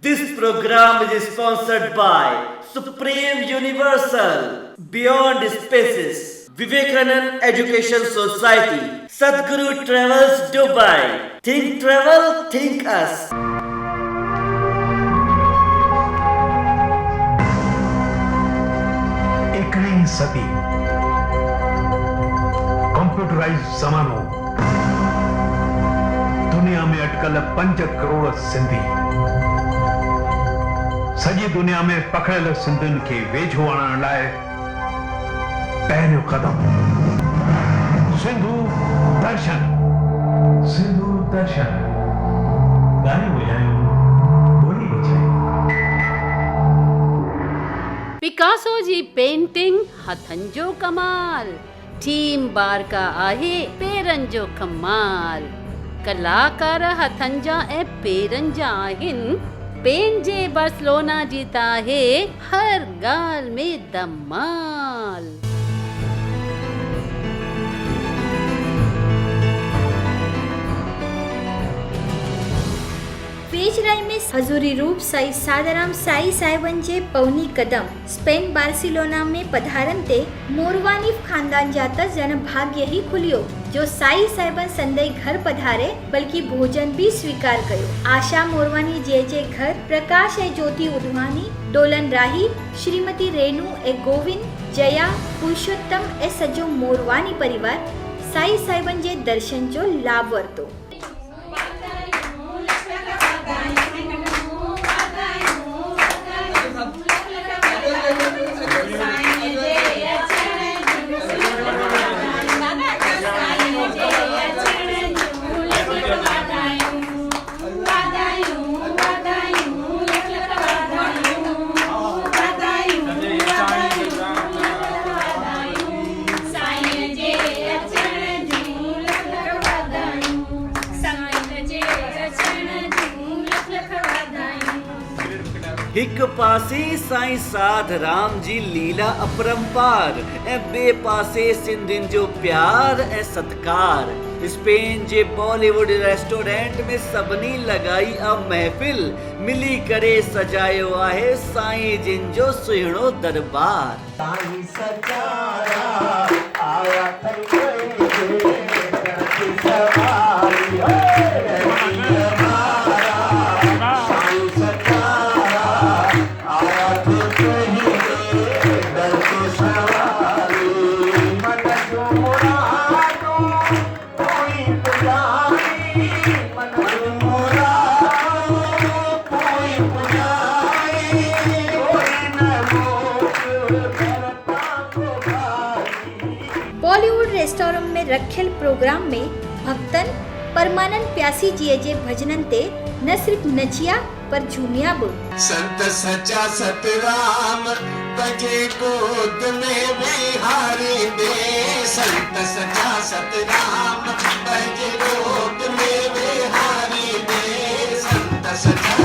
This program is sponsored by Supreme Universal, Beyond Spaces, Vivekanand Education Society, Sadhguru Travels Dubai. Think travel, think us. एक नई सदी, computerised ज़मानो, दुनिया में अटकल 5 करोड़ सिंधी, सॼी दुनिया में पकड़ियल सिंधियुनि खे वेझो आणण लाइ पहिरियों कदम सिंधु दर्शन। सिंधु दर्शन गाने बजायूं, बोली बजायूं। पिकासो जी पेंटिंग हथनि जो कमाल, थीम बारका आहे पेरनि जो कमाल। कलाकार हथनि जा ऐं पेरनि जा आहिनि, पंहिंजे बार्सिलोना जी त आहे हर ॻाल्हि में धमाल। वेझराई में हज़ूरी रूप साईं सादाराम साईं साहिबनि जे पवनी कदम स्पेन बार्सिलोना में पधारनि ते मोरवानी खानदान जा त जन भाग्य ही खुलियो जो साईं साहिबनि संदई घर पधारे बल्कि भोजन भी स्वीकार कयो। आशा मोरवानी जे घर प्रकाश ऐं ज्योति उधवानी, डोलन राही, श्रीमती रेनू ऐं गोविंद, जया, पुरुषोत्तम ऐं सॼो मोरवानी परिवार साईं साहिबनि जे दर्शन जो लाभ वरितो। हिक पासे साईं साधराम जी लीला अपरंपार ऐं ॿिए पासे सिंधियुनि जो प्यार ऐं सत्कार। स्पेन जे बॉलीवुड रेस्टोरेंट में सभिनी लॻाई महफ़िल, मिली करे सजायो आहे साईं जिन जो सुहिणो दरबार। साईं सजाया आया बॉलीवुड रेस्टोरेंट में रखियल प्रोग्राम में भक्तन परमानंद प्यासी जी जे भजनन ते न सिर्फ नचिया पर झूमिया बि। संत सचा सतराम तजे गोद में विहारी दे, संत सचा सतराम तजे गोद में विहारी दे, संत सचा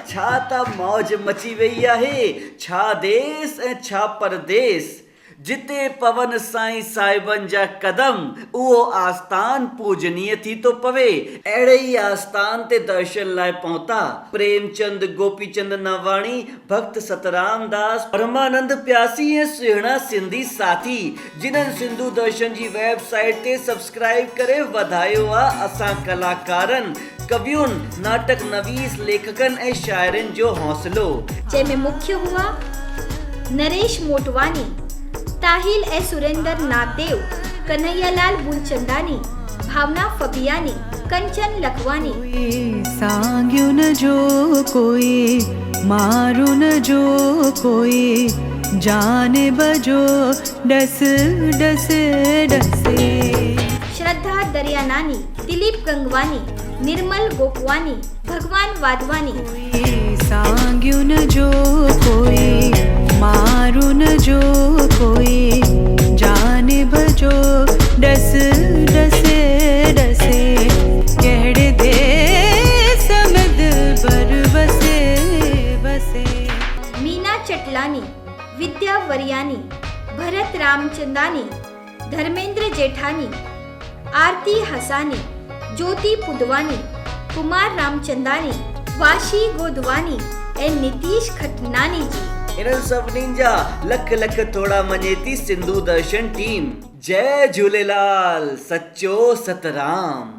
छा त मौज मची वई आहे, छा देश ऐं छा परदेस। जिते पवन साईं साहिबनि जा कदम उहो आस्थान पूजनीय थी तो पवे। अहिड़े ई आस्थान ते दर्शन लाइ पहुता प्रेमचंद गोपीचंद नावाणी, भक्त सतराम दास, परमानंद प्यासी ऐं सुहिणा सिंधी साथी, जिन्हनि सिंधु दर्शन जी वेबसाइट ते सब्सक्राइब करे वधायो आहे असां कलाकारनि, कवियुनि, नाटक नवीस लेखकनि ऐं शाइरनि जो हौसलो। जंहिंमें मुख्य हुआ नरेश मोटवानी, ताहिल ऐं सुरेंद्र नागदेव, कन्हैयालाल मूलचंदानी, भावना फबियानी, कंचन लखवानी, कोई सांग्यो न जो कोई मारू न जो कोई जाने बजो डस डसे डसे। श्रद्धा दरियानानी, दिलीप गंगवानी, निर्मल गोपवानी, भगवान वाधवानी, कोई सांग्यो न जो कोई मारू न जो कोई जाने बजो डस डसे डसे। कहड़े दे समद बर बसे बसे। मीना चटलानी, विद्या वरियानी, भरत रामचंदानी, धर्मेंद्र जेठानी, आरती हसानी, ज्योति पुदवानी, कुमार रामचंदानी, वाशी गोदवानी ऐं नीतीश खटनानी जी। इन्हनि सभिनीनि जा लख लख थोड़ा मञे थी सिंधु दर्शन टीम। जय झूलेलाल, सच्चो सतराम।